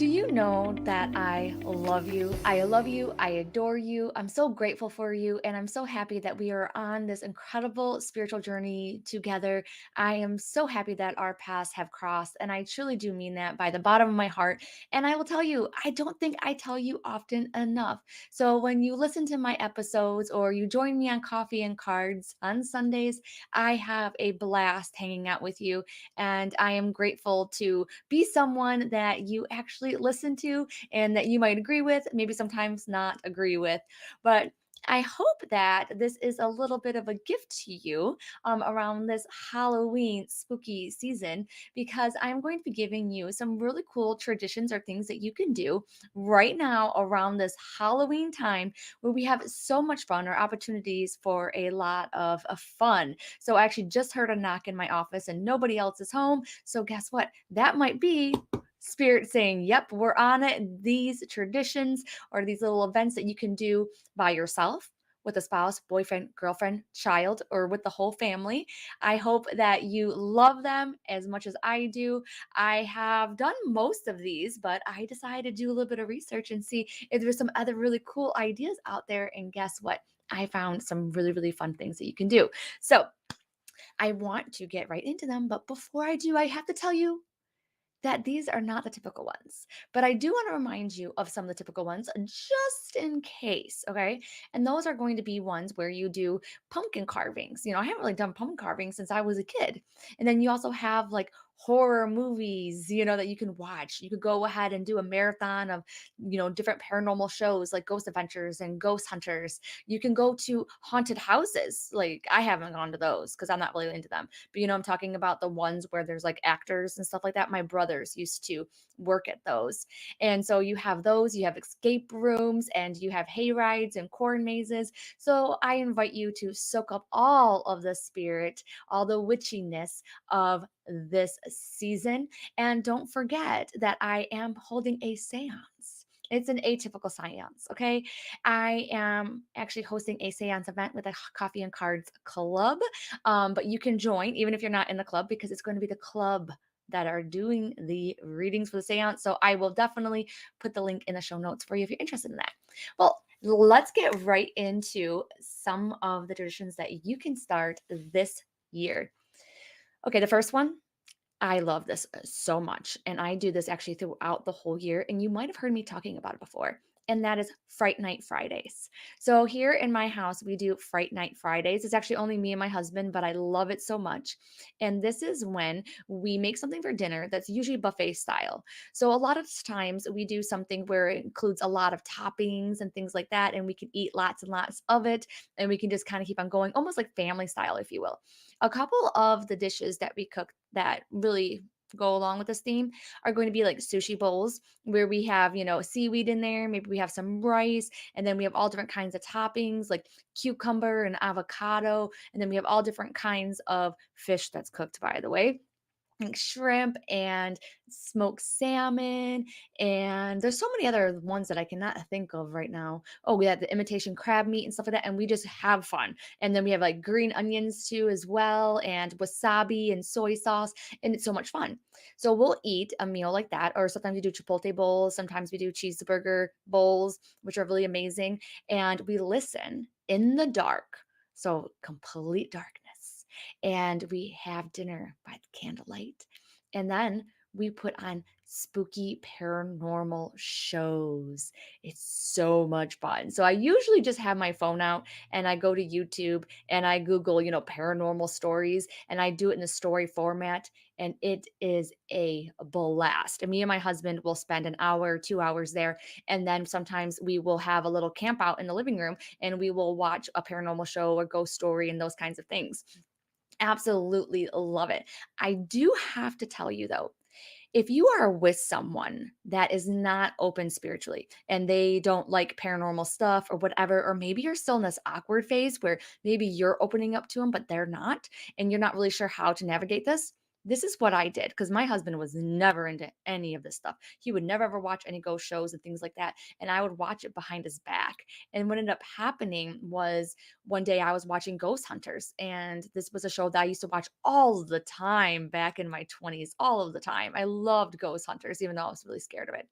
Do you know that I love you? I love you. I adore you. I'm so grateful for you. And I'm so happy that we are on this incredible spiritual journey together. I am so happy that our paths have crossed. And I truly do mean that by the bottom of my heart. And I will tell you, I don't think I tell you often enough. So when you listen to my episodes or you join me on Coffee and Cards on Sundays, I have a blast hanging out with you. And I am grateful to be someone that you actually listen to and that you might agree with, maybe sometimes not agree with. But I hope that this is a little bit of a gift to you around this Halloween spooky season because I'm going to be giving you some really cool traditions or things that you can do right now around this Halloween time where we have so much fun or opportunities for a lot of fun. So I actually just heard a knock in my office and nobody else is home. So guess what? That might be spirit saying, yep, we're on it. These traditions or these little events that you can do by yourself, with a spouse, boyfriend, girlfriend, child, or with the whole family. I hope that you love them as much as I do. I have done most of these, but I decided to do a little bit of research and see if there's some other really cool ideas out there. And guess what? I found some really, really fun things that you can do. So I want to get right into them. But before I do, I have to tell you that these are not the typical ones. But I do want to remind you of some of the typical ones just in case, okay? And those are going to be ones where you do pumpkin carvings. I haven't really done pumpkin carving since I was a kid. And then you also have like horror movies, that you can watch. You could go ahead and do a marathon of, different paranormal shows like Ghost Adventures and Ghost Hunters. You can go to haunted houses. Like I haven't gone to those because I'm not really into them. But I'm talking about the ones where there's like actors and stuff like that. My brothers used to work at those. And so you have those, you have escape rooms, and you have hay rides and corn mazes. So I invite you to soak up all of the spirit, all the witchiness of this season. And don't forget that I am holding a seance. It's an atypical seance, okay? I am actually hosting a seance event with a Coffee and Cards Club, but you can join even if you're not in the club because it's going to be the club that are doing the readings for the seance. So I will definitely put the link in the show notes for you if you're interested in that. Well, let's get right into some of the traditions that you can start this year. Okay, the first one, I love this so much. And I do this actually throughout the whole year. And you might have heard me talking about it before. And that is Fright Night Fridays. So here in my house, we do Fright Night Fridays. It's actually only me and my husband, but I love it so much. And this is when we make something for dinner that's usually buffet style. So a lot of times we do something where it includes a lot of toppings and things like that. And we can eat lots and lots of it. And we can just kind of keep on going, almost like family style, if you will. A couple of the dishes that we cook that really go along with this theme are going to be like sushi bowls where we have, seaweed in there. Maybe we have some rice, and then we have all different kinds of toppings like cucumber and avocado. And then we have all different kinds of fish that's cooked, by the way, like shrimp and smoked salmon, and there's so many other ones that I cannot think of right now. Oh, we had the imitation crab meat and stuff like that, and we just have fun. And then we have like green onions too as well, and wasabi and soy sauce, and it's so much fun. So we'll eat a meal like that, or sometimes we do chipotle bowls, sometimes we do cheeseburger bowls, which are really amazing, and we listen in the dark. So complete darkness, and we have dinner by the candlelight. And then we put on spooky paranormal shows. It's so much fun. So I usually just have my phone out and I go to YouTube and I Google, paranormal stories, and I do it in the story format. And it is a blast. And me and my husband will spend an hour, 2 hours there. And then sometimes we will have a little camp out in the living room and we will watch a paranormal show or ghost story and those kinds of things. Absolutely love it. I do have to tell you though, if you are with someone that is not open spiritually and they don't like paranormal stuff or whatever, or maybe you're still in this awkward phase where maybe you're opening up to them, but they're not, and you're not really sure how to navigate this, this is what I did because my husband was never into any of this stuff. He would never ever watch any ghost shows and things like that. And I would watch it behind his back. And what ended up happening was one day I was watching Ghost Hunters, and this was a show that I used to watch all the time back in my 20s, all of the time. I loved Ghost Hunters, even though I was really scared of it.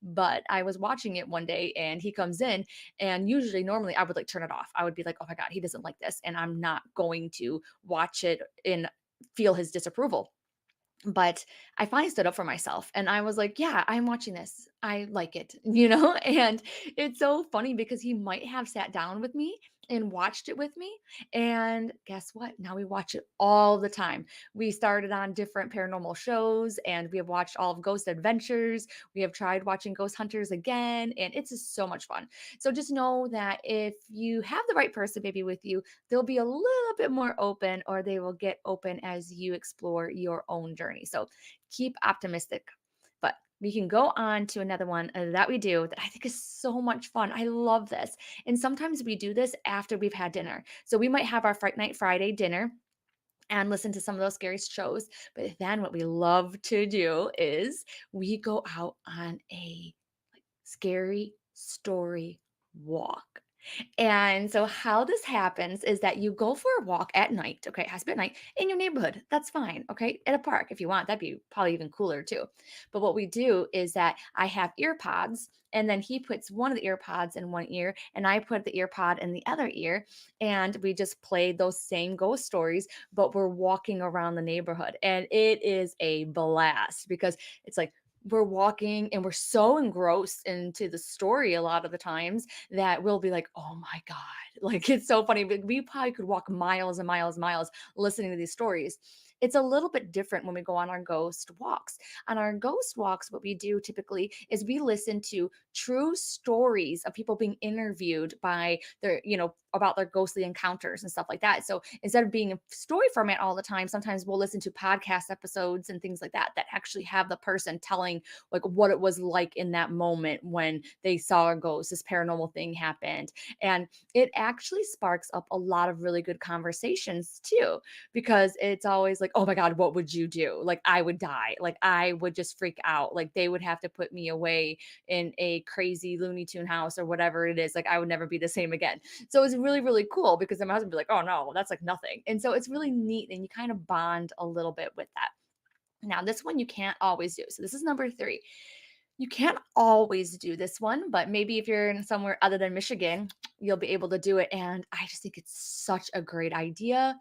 But I was watching it one day and he comes in, and usually, normally, I would like turn it off. I would be like, oh my God, he doesn't like this. And I'm not going to watch it and feel his disapproval. But I finally stood up for myself and I was like, "Yeah, I'm watching this. I like it," And it's so funny because he might have sat down with me and watched it with me. And guess what? Now we watch it all the time. We started on different paranormal shows and we have watched all of Ghost Adventures. We have tried watching Ghost Hunters again, and it's just so much fun. So just know that if you have the right person maybe with you, they'll be a little bit more open, or they will get open as you explore your own journey. So keep optimistic. But we can go on to another one that we do that I think is so much fun. I love this. And sometimes we do this after we've had dinner. So we might have our Fright Night Friday dinner and listen to some of those scary shows. But then what we love to do is we go out on a scary story walk. And so how this happens is that you go for a walk at night, okay? It has to be at night in your neighborhood. That's fine, okay? At a park if you want. That'd be probably even cooler too. But what we do is that I have ear pods, and then he puts one of the ear pods in one ear and I put the ear pod in the other ear, and we just play those same ghost stories, but we're walking around the neighborhood. And it is a blast because it's like we're walking and we're so engrossed into the story a lot of the times that we'll be like, "Oh my god." Like, it's so funny, but we probably could walk miles and miles and miles listening to these stories. It's a little bit different when we go on our ghost walks. On our ghost walks, what we do typically is we listen to true stories of people being interviewed by their, about their ghostly encounters and stuff like that. So instead of being a story format all the time, sometimes we'll listen to podcast episodes and things like that that actually have the person telling like what it was like in that moment when they saw a ghost, this paranormal thing happened. And it actually sparks up a lot of really good conversations too, because it's always like, oh my God, what would you do? Like, I would die. Like, I would just freak out. Like, they would have to put me away in a crazy Looney Tune house or whatever it is. Like, I would never be the same again. So it's really, really cool because then my husband would be like, oh no, that's like nothing. And so it's really neat. And you kind of bond a little bit with that. Now, this one you can't always do. So this is number three. You can't always do this one, but maybe if you're in somewhere other than Michigan, you'll be able to do it. And I just think it's such a great idea.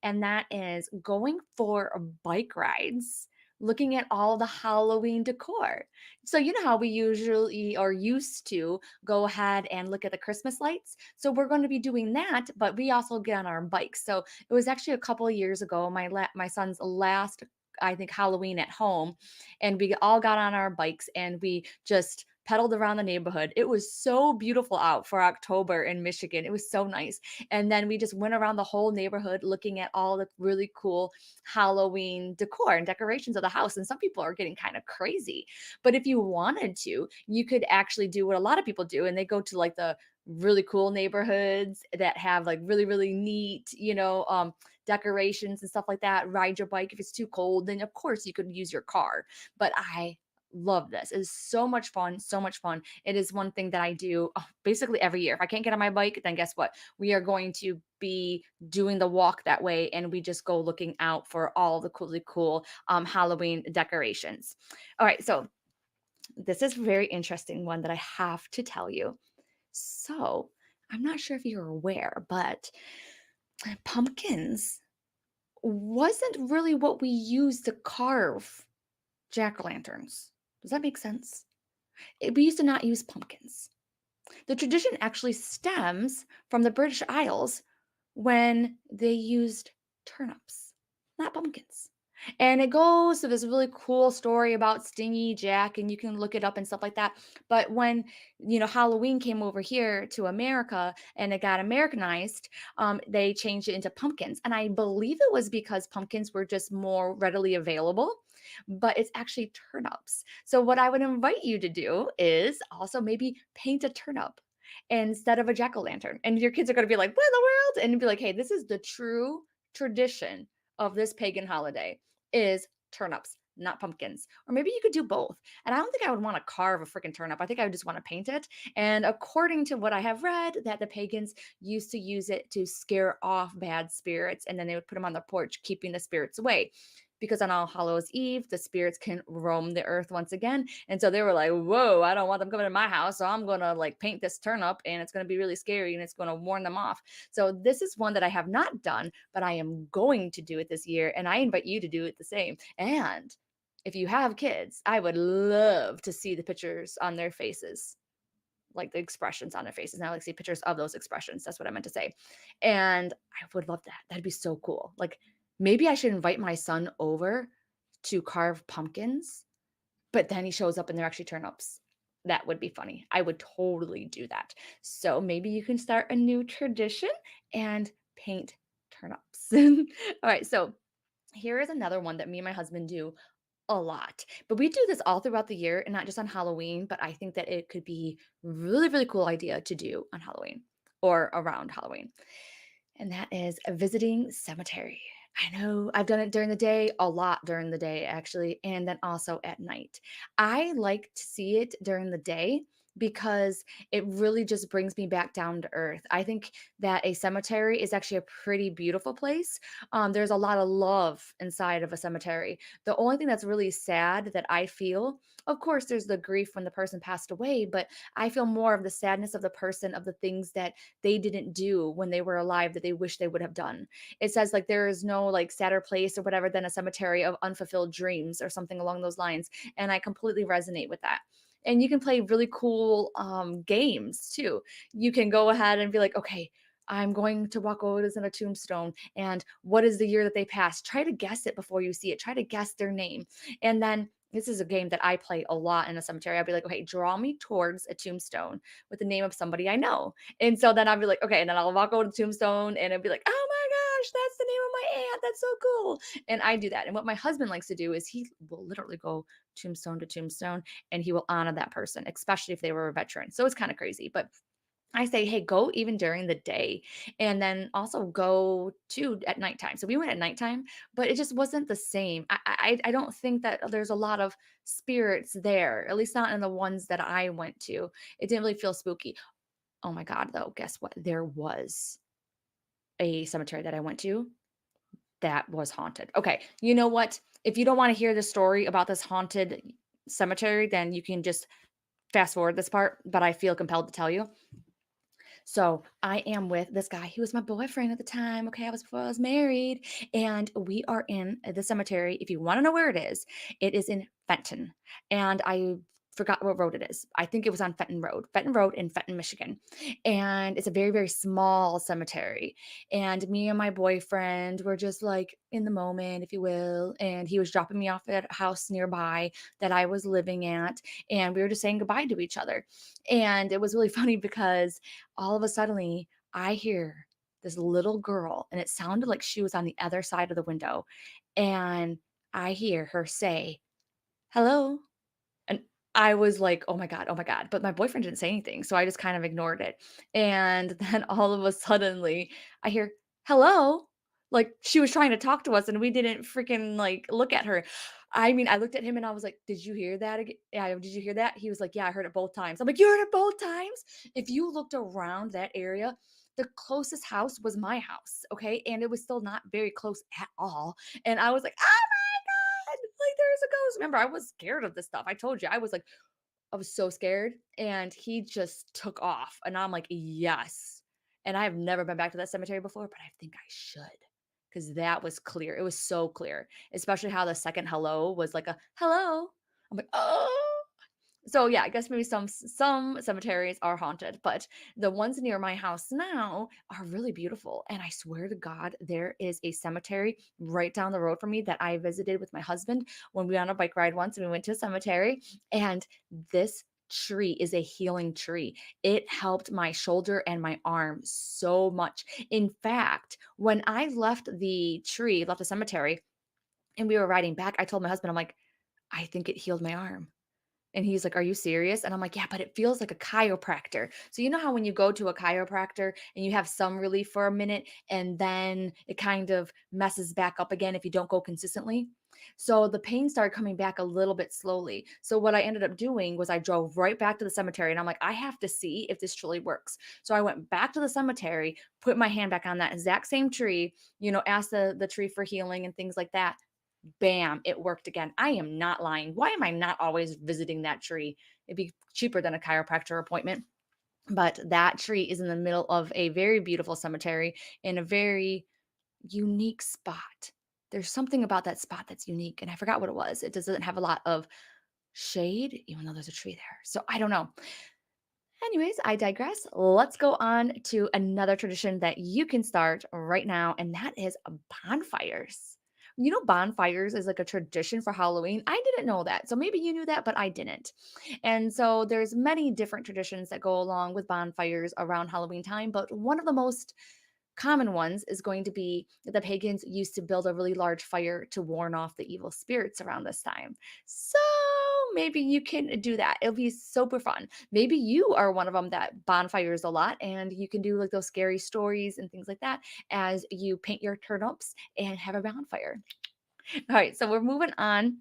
And that is going for bike rides, looking at all the Halloween decor. So, you know how we usually or used to go ahead and look at the Christmas lights? So, we're going to be doing that, but we also get on our bikes. So, it was actually a couple of years ago, my son's last, I think, Halloween at home, and we all got on our bikes and we just pedaled around the neighborhood. It was so beautiful out for October in Michigan. It was so nice. And then we just went around the whole neighborhood looking at all the really cool Halloween decor and decorations of the house. And some people are getting kind of crazy. But if you wanted to, you could actually do what a lot of people do, and they go to like the really cool neighborhoods that have like really, really neat, decorations and stuff like that. Ride your bike. If it's too cold, then of course you could use your car. But I love this. It's so much fun, so much fun. It is one thing that I do basically every year. If I can't get on my bike, then guess what? We are going to be doing the walk that way, and we just go looking out for all the really cool Halloween decorations. All right, so this is a very interesting one that I have to tell you. So I'm not sure if you're aware, but pumpkins wasn't really what we used to carve jack-o'-lanterns. Does that make sense? We used to not use pumpkins. The tradition actually stems from the British Isles when they used turnips, not pumpkins. And it goes to this really cool story about Stingy Jack, and you can look it up and stuff like that. But when Halloween came over here to America and it got Americanized, they changed it into pumpkins. And I believe it was because pumpkins were just more readily available, but it's actually turnips. So what I would invite you to do is also maybe paint a turnip instead of a jack-o'-lantern. And your kids are going to be like, "What in the world?" And be like, "Hey, this is the true tradition of this pagan holiday is turnips, not pumpkins. Or maybe you could do both. And I don't think I would want to carve a freaking turnip. I think I would just want to paint it. And according to what I have read, that the pagans used to use it to scare off bad spirits, and then they would put them on the porch, keeping the spirits away. Because on All Hallows Eve, the spirits can roam the earth once again. And so they were like, whoa, I don't want them coming to my house. So I'm going to like paint this turnip and it's going to be really scary and it's going to warn them off. So this is one that I have not done, but I am going to do it this year. And I invite you to do it the same. And if you have kids, I would love to see the pictures on their faces, like the expressions on their faces. And I like to see pictures of those expressions. That's what I meant to say. And I would love that. That'd be so cool. Like maybe I should invite my son over to carve pumpkins, but then he shows up and they're actually turnips. That would be funny. I would totally do that. So maybe you can start a new tradition and paint turnips. All right. So here is another one that me and my husband do a lot. But we do this all throughout the year and not just on Halloween, but I think that it could be really, really cool idea to do on Halloween or around Halloween. And that is visiting cemetery. I know I've done it during the day, a lot during the day actually, and then also at night. I like to see it during the day because it really just brings me back down to earth. I think that a cemetery is actually a pretty beautiful place. There's a lot of love inside of a cemetery. The only thing that's really sad that I feel, of course, there's the grief when the person passed away, but I feel more of the sadness of the person, of the things that they didn't do when they were alive that they wish they would have done. It says like there is no like sadder place or whatever than a cemetery of unfulfilled dreams or something along those lines. And I completely resonate with that. And you can play really cool games too. You can go ahead and be like, okay, I'm going to walk over to a tombstone. And what is the year that they passed? Try to guess it before you see it. Try to guess their name. And then this is a game that I play a lot in a cemetery. I'll be like, okay, draw me towards a tombstone with the name of somebody I know. And so then I'll be like, okay, and then I'll walk over to the tombstone and it'll be like, oh my gosh, that's the name of my aunt. That's so cool. And I do that. And what my husband likes to do is he will literally go tombstone to tombstone and he will honor that person, especially if they were a veteran. So it's kind of crazy. But I say, hey, go even during the day and then also go too at nighttime. So we went at nighttime, but it just wasn't the same. I don't think that there's a lot of spirits there, at least not in the ones that I went to. It didn't really feel spooky. Oh my God, though, guess what? There was a cemetery that I went to that was haunted. Okay, you know what? If you don't want to hear the story about this haunted cemetery, then you can just fast forward this part, but I feel compelled to tell you. So I am with this guy. He was my boyfriend at the time. Okay. I was before I was married. And we are in the cemetery. If you want to know where it is in Fenton. And I forgot what road it is. I think it was on Fenton Road in Fenton, Michigan. And it's a very, very small cemetery. And me and my boyfriend were just like in the moment, if you will. And he was dropping me off at a house nearby that I was living at. And we were just saying goodbye to each other. And it was really funny because all of a sudden I hear this little girl and it sounded like she was on the other side of the window. And I hear her say, hello. And I was like, oh my God, oh my God. But my boyfriend didn't say anything. So I just kind of ignored it. And then all of a suddenly I hear, hello. Like she was trying to talk to us and we didn't freaking like look at her. I mean, I looked at him and I was like, did you hear that again? Yeah, did you hear that? He was like, yeah, I heard it both times. I'm like, you heard it both times? If you looked around that area, the closest house was my house. Okay. And it was still not very close at all. And I was like, oh my God, like there's a ghost. Remember, I was scared of this stuff. I told you, I was so scared. And he just took off. And I'm like, yes. And I have never been back to that cemetery before, but I think I should. Because that was clear. It was so clear, especially how the second hello was like a hello. I'm like, oh, so yeah, I guess maybe some cemeteries are haunted, but the ones near my house now are really beautiful. And I swear to God, there is a cemetery right down the road from me that I visited with my husband when we went on a bike ride once and we went to a cemetery. And this tree is a healing tree. It helped my shoulder and my arm so much. In fact, when I left the cemetery, and we were riding back, I told my husband, I'm like, I think it healed my arm. And he's like, "Are you serious?" And I'm like, "Yeah, but it feels like a chiropractor." So you know how when you go to a chiropractor and you have some relief for a minute and then it kind of messes back up again if you don't go consistently? So the pain started coming back a little bit slowly. So what I ended up doing was I drove right back to the cemetery and I'm like, I have to see if this truly works. So I went back to the cemetery, put my hand back on that exact same tree, asked the tree for healing and things like that. Bam, it worked again. I am not lying. Why am I not always visiting that tree? It'd be cheaper than a chiropractor appointment. But that tree is in the middle of a very beautiful cemetery in a very unique spot. There's something about that spot that's unique, and I forgot what it was. It doesn't have a lot of shade, even though there's a tree there. So I don't know. Anyways, I digress. Let's go on to another tradition that you can start right now, and that is bonfires. Bonfires is like a tradition for Halloween. I didn't know that. So maybe you knew that, but I didn't. And so there's many different traditions that go along with bonfires around Halloween time, but one of the most common ones is going to be that the pagans used to build a really large fire to warn off the evil spirits around this time. So maybe you can do that. It'll be super fun. Maybe you are one of them that bonfires a lot and you can do like those scary stories and things like that as you paint your turnips and have a bonfire. All right, so we're moving on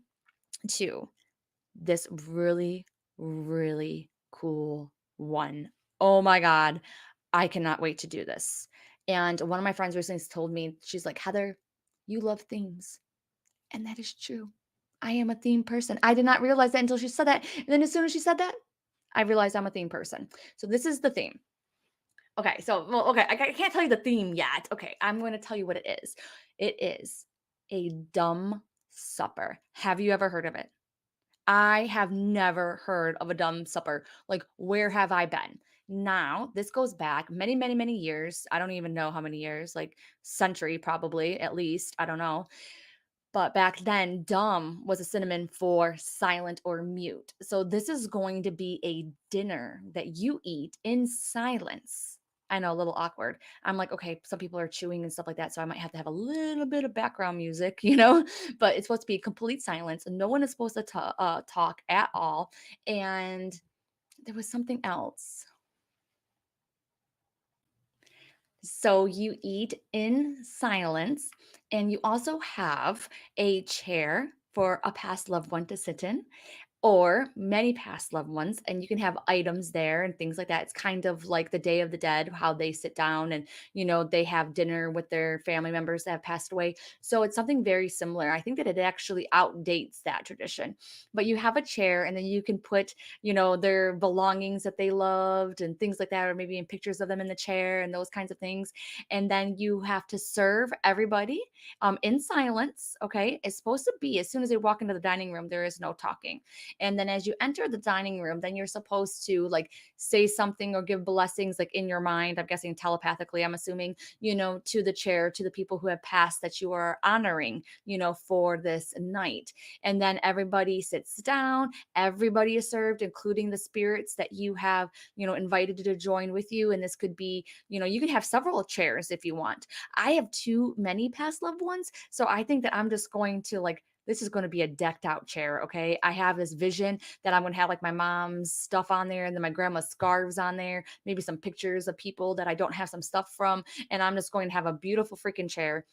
to this really, really cool one. Oh my God. I cannot wait to do this. And one of my friends recently told me, she's like, Heather, you love themes. And that is true. I am a theme person. I did not realize that until she said that. And then as soon as she said that, I realized I'm a theme person. So this is the theme. Okay. So, well, okay. I can't tell you the theme yet. Okay. I'm going to tell you what it is. It is a dumb supper. Have you ever heard of it? I have never heard of a dumb supper. Like, where have I been? Now, this goes back many, many, many years. I don't even know how many years, like century probably, at least. I don't know. But back then, dumb was a synonym for silent or mute. So this is going to be a dinner that you eat in silence. I know, a little awkward. I'm like, okay, some people are chewing and stuff like that. So I might have to have a little bit of background music, but it's supposed to be complete silence. And no one is supposed to talk at all. And there was something else. So you eat in silence, and you also have a chair for a past loved one to sit in or many past loved ones, and you can have items there and things like that. It's kind of like the Day of the Dead, how they sit down and they have dinner with their family members that have passed away. So it's something very similar. I think that it actually outdates that tradition. But you have a chair, and then you can put their belongings that they loved and things like that, or maybe in pictures of them in the chair and those kinds of things. And then you have to serve everybody in silence. Okay, it's supposed to be as soon as they walk into the dining room, there is no talking. And then as you enter the dining room, then you're supposed to like say something or give blessings like in your mind. I'm guessing telepathically, I'm assuming, to the chair, to the people who have passed that you are honoring, for this night. And then everybody sits down, everybody is served, including the spirits that you have, invited to join with you. And this could be, you can have several chairs if you want. I have too many past loved ones. So I think that I'm just going to like this is going to be a decked out chair. Okay. I have this vision that I'm going to have like my mom's stuff on there and then my grandma's scarves on there, maybe some pictures of people that I don't have some stuff from. And I'm just going to have a beautiful freaking chair.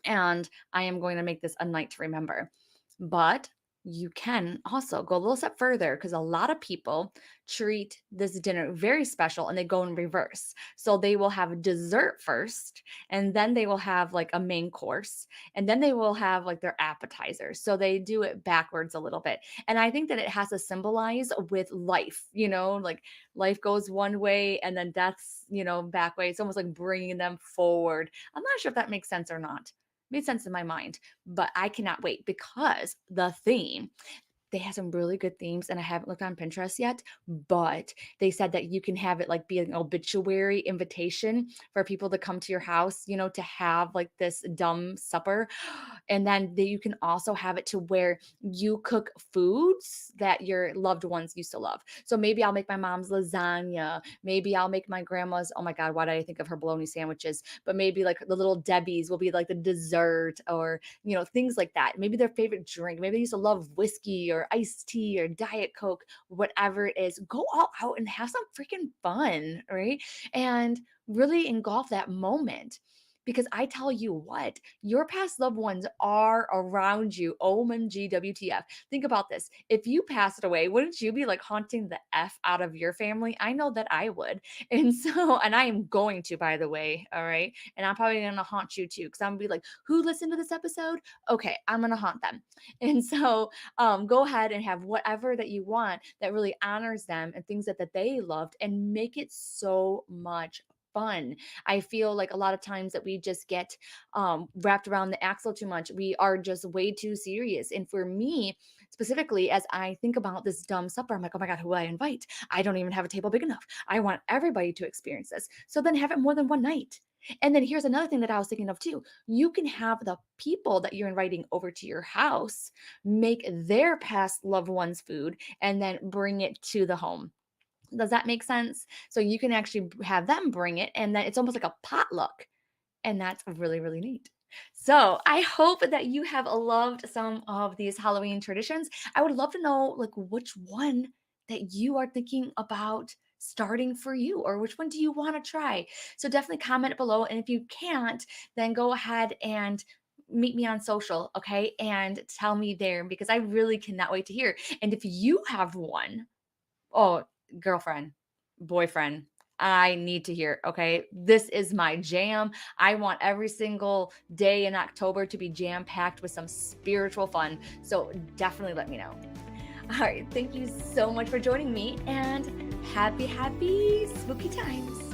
And I am going to make this a night to remember. But you can also go a little step further because a lot of people treat this dinner very special and they go in reverse. So they will have dessert first, and then they will have like a main course, and then they will have like their appetizer. So they do it backwards a little bit. And I think that it has to symbolize with life, like life goes one way and then death's, back way. It's almost like bringing them forward. I'm not sure if that makes sense or not. Made sense in my mind, but I cannot wait because the theme, they have some really good themes and I haven't looked on Pinterest yet, but they said that you can have it like be an obituary invitation for people to come to your house, to have like this dumb supper. And then you can also have it to where you cook foods that your loved ones used to love. So maybe I'll make my mom's lasagna. Maybe I'll make my grandma's, oh my God, why did I think of her bologna sandwiches? But maybe like the little Debbie's will be like the dessert or, things like that. Maybe their favorite drink. Maybe they used to love whiskey or iced tea or Diet Coke, whatever it is. Go all out and have some freaking fun, right? And really engulf that moment. Because I tell you what, your past loved ones are around you. OMG, WTF. Think about this. If you passed away, wouldn't you be like haunting the F out of your family? I know that I would. And so, and I am going to, by the way. All right. And I'm probably going to haunt you too. Cause I'm going to be like, who listened to this episode? Okay. I'm going to haunt them. And so, go ahead and have whatever that you want that really honors them and things that they loved and make it so much fun. I feel like a lot of times that we just get wrapped around the axle too much. We are just way too serious. And for me, specifically, as I think about this dumb supper, I'm like, oh my God, who do I invite? I don't even have a table big enough. I want everybody to experience this. So then have it more than one night. And then here's another thing that I was thinking of too. You can have the people that you're inviting over to your house make their past loved ones food and then bring it to the home. Does that make sense? So you can actually have them bring it, and then it's almost like a potluck, and that's really, really neat. So I hope that you have loved some of these Halloween traditions. I would love to know, like, which one that you are thinking about starting for you, or which one do you want to try? So definitely comment below. And if you can't, then go ahead and meet me on social, okay? And tell me there because I really cannot wait to hear. And if you have one, oh, girlfriend, boyfriend, I need to hear, okay? This is my jam. I want every single day in October to be jam packed with some spiritual fun. So definitely let me know. All right. Thank you so much for joining me and happy spooky times.